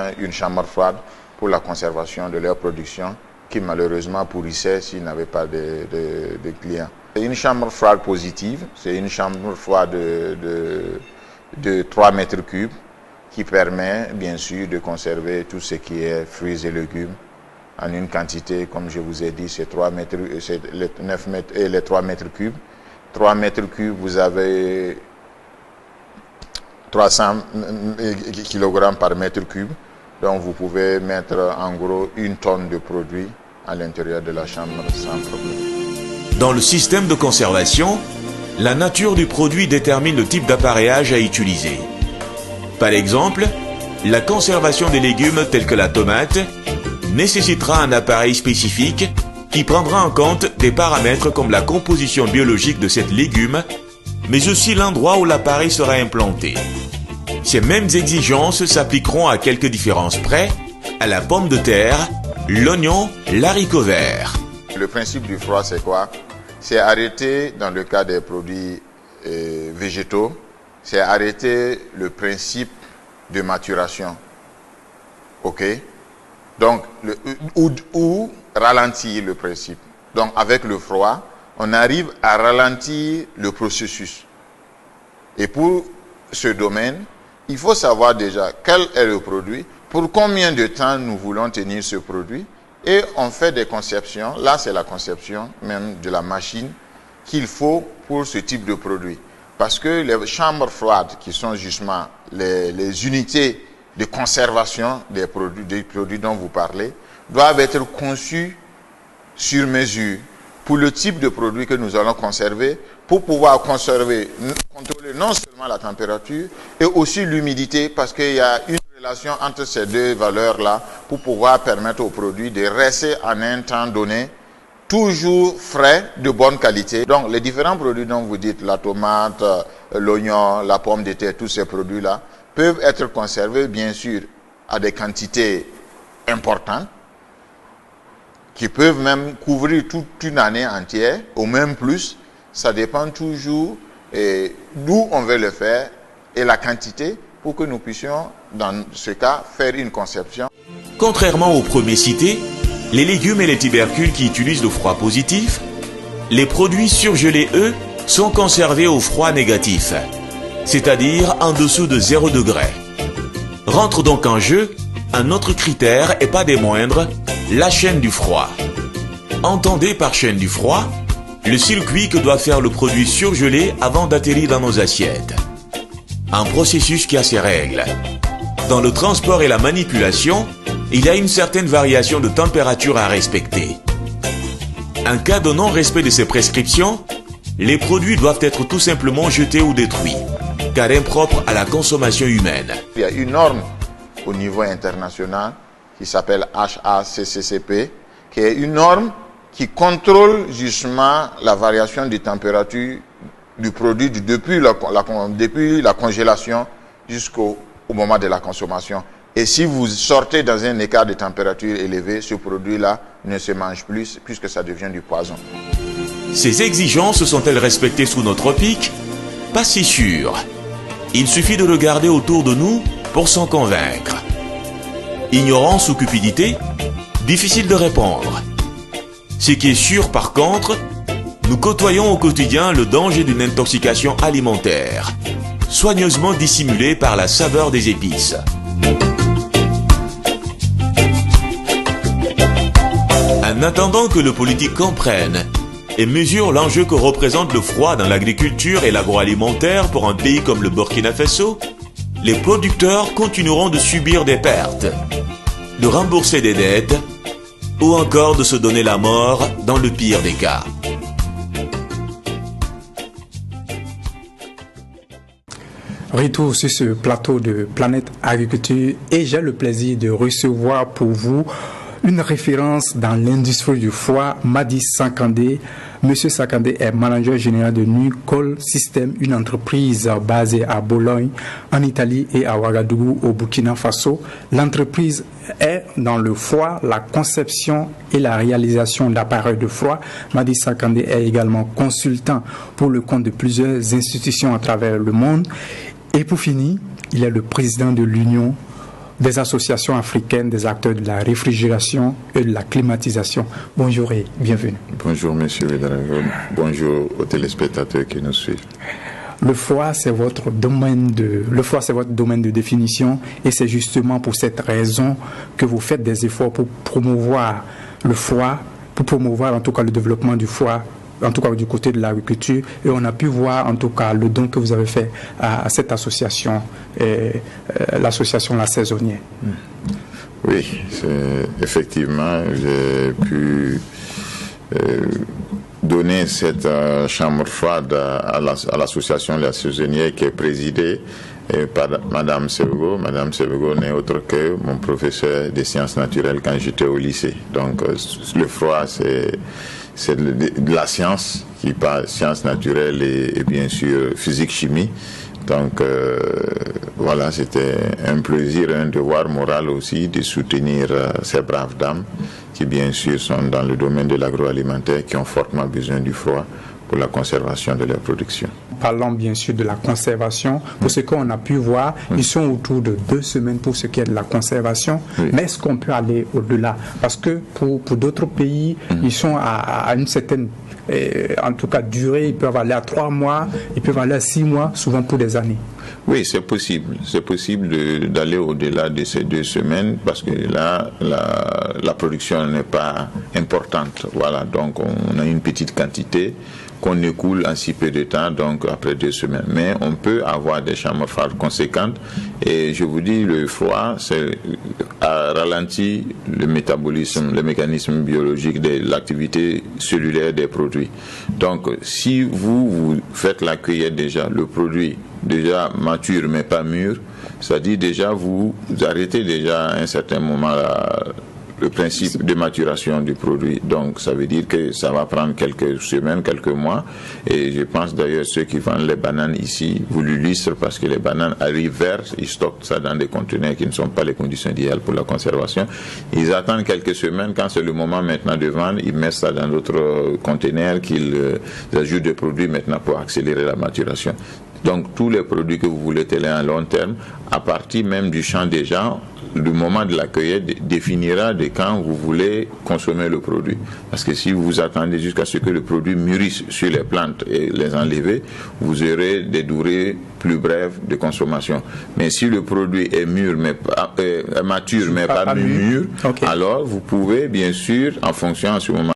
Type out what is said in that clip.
étant une chambre froide pour la conservation de leur production qui malheureusement pourrissait s'ils n'avaient pas de clients. C'est une chambre froide positive, c'est une chambre froide de 3 mètres cubes qui permet bien sûr de conserver tout ce qui est fruits et légumes en une quantité, comme je vous ai dit, c'est 3 mètres, c'est les 9 mètres et les 3 mètres cubes. 3 mètres cubes, vous avez 300 kg par mètre cube. Donc vous pouvez mettre en gros 1 tonne de produit à l'intérieur de la chambre sans problème. Dans le système de conservation, la nature du produit détermine le type d'appareillage à utiliser. Par exemple, la conservation des légumes tels que la tomate nécessitera un appareil spécifique qui prendra en compte des paramètres comme la composition biologique de cette légume, mais aussi l'endroit où l'appareil sera implanté. Ces mêmes exigences s'appliqueront à quelques différences près à la pomme de terre, l'oignon, l'haricot vert. Le principe du froid, c'est quoi? C'est arrêter, dans le cas des produits végétaux, c'est arrêter le principe de maturation. OK? Donc, ou ralentir le principe. Donc, avec le froid, on arrive à ralentir le processus. Et pour ce domaine, il faut savoir déjà quel est le produit, pour combien de temps nous voulons tenir ce produit, et on fait des conceptions. Là, c'est la conception même de la machine qu'il faut pour ce type de produit. Parce que les chambres froides, qui sont justement les unités de conservation des produits dont vous parlez, doivent être conçues sur mesure pour le type de produit que nous allons conserver, pour pouvoir contrôler non seulement la température, et aussi l'humidité, parce qu'il y a une relation entre ces deux valeurs-là pour pouvoir permettre au produit de rester en un temps donné toujours frais, de bonne qualité. Donc les différents produits dont vous dites, la tomate, l'oignon, la pomme de terre, tous ces produits-là peuvent être conservés bien sûr à des quantités importantes qui peuvent même couvrir toute une année entière, ou même plus. Ça dépend toujours d'où on veut le faire et la quantité pour que nous puissions, dans ce cas, faire une conception. Contrairement aux premiers cités, les légumes et les tubercules qui utilisent le froid positif, les produits surgelés, eux, sont conservés au froid négatif, c'est-à-dire en dessous de 0 degré. Rentre donc en jeu un autre critère, et pas des moindres, la chaîne du froid. Entendez par chaîne du froid le circuit que doit faire le produit surgelé avant d'atterrir dans nos assiettes. Un processus qui a ses règles. Dans le transport et la manipulation, il y a une certaine variation de température à respecter. En cas de non-respect de ces prescriptions, les produits doivent être tout simplement jetés ou détruits, car impropres à la consommation humaine. Il y a une norme au niveau international qui s'appelle HACCP, qui est une norme qui contrôle justement la variation de température du produit depuis la congélation jusqu'au moment de la consommation. Et si vous sortez dans un écart de température élevé, ce produit-là ne se mange plus puisque ça devient du poison. Ces exigences sont-elles respectées sous nos tropiques? Pas si sûr. Il suffit de regarder autour de nous pour s'en convaincre. Ignorance ou cupidité? Difficile de répondre. Ce qui est sûr par contre, nous côtoyons au quotidien le danger d'une intoxication alimentaire, soigneusement dissimulée par la saveur des épices. En attendant que le politique comprenne et mesure l'enjeu que représente le froid dans l'agriculture et l'agroalimentaire pour un pays comme le Burkina Faso, les producteurs continueront de subir des pertes, de rembourser des dettes ou encore de se donner la mort dans le pire des cas. Retour sur ce plateau de Planète Agriculture et j'ai le plaisir de recevoir pour vous une référence dans l'industrie du froid, Madi Sankandé. Monsieur Sankandé est manager général de Nucol System, une entreprise basée à Bologne, en Italie et à Ouagadougou, au Burkina Faso. L'entreprise est dans le froid, la conception et la réalisation d'appareils de froid. Madi Sankandé est également consultant pour le compte de plusieurs institutions à travers le monde. Et pour finir, il est le président de l'Union des associations africaines, des acteurs de la réfrigération et de la climatisation. Bonjour et bienvenue. Bonjour Monsieur Ouedraogo, bonjour aux téléspectateurs qui nous suivent. Le froid, c'est votre domaine de définition et c'est justement pour cette raison que vous faites des efforts pour promouvoir le froid, pour promouvoir en tout cas le développement du froid, en tout cas du côté de l'agriculture, et on a pu voir en tout cas le don que vous avez fait à cette association, l'association La Saisonnière. Oui, effectivement, j'ai pu donner cette chambre froide à l'association La Saisonnière qui est présidée par Madame Sebego. Madame Sebego n'est autre que mon professeur des sciences naturelles quand j'étais au lycée. Donc le froid, c'est de la science qui parle sciences naturelles et bien sûr physique-chimie. Donc voilà, c'était un plaisir, un devoir moral aussi de soutenir ces braves dames qui bien sûr sont dans le domaine de l'agroalimentaire, qui ont fortement besoin du froid pour la conservation de leur production. Parlons bien sûr de la conservation. Pour ce qu'on a pu voir, ils sont autour de 2 semaines pour ce qui est de la conservation. Oui. Mais est-ce qu'on peut aller au-delà? Parce que pour d'autres pays, ils sont à une certaine en tout cas durée, ils peuvent aller à 3 mois, ils peuvent aller à 6 mois, souvent pour des années. Oui, c'est possible. C'est possible d'aller au-delà de ces 2 semaines parce que là, la production n'est pas importante. Voilà, donc on a une petite quantité qu'on écoule en si peu de temps, donc après 2 semaines. Mais on peut avoir des chambres froides conséquentes et je vous dis, le froid, a ralenti le métabolisme, le mécanisme biologique de l'activité cellulaire des produits. Donc, si vous faites la cueillette déjà, le produit déjà mature mais pas mûr, c'est-à-dire déjà vous arrêtez déjà à un certain moment le principe de maturation du produit. Donc ça veut dire que ça va prendre quelques semaines, quelques mois. Et je pense d'ailleurs ceux qui vendent les bananes ici vous l'illustrent parce que les bananes arrivent vertes, ils stockent ça dans des conteneurs qui ne sont pas les conditions idéales pour la conservation. Ils attendent quelques semaines, quand c'est le moment maintenant de vendre, ils mettent ça dans d'autres conteneurs qu'ils ajoutent des produits maintenant pour accélérer la maturation. Donc tous les produits que vous voulez télé à long terme, à partir même du champ des gens, le moment de la cueillette définira de quand vous voulez consommer le produit. Parce que si vous attendez jusqu'à ce que le produit mûrisse sur les plantes et les enlever, vous aurez des durées plus brèves de consommation. Mais si le produit est mûr mais pas, mature mais pas mûr, okay, alors vous pouvez bien sûr, en fonction à ce moment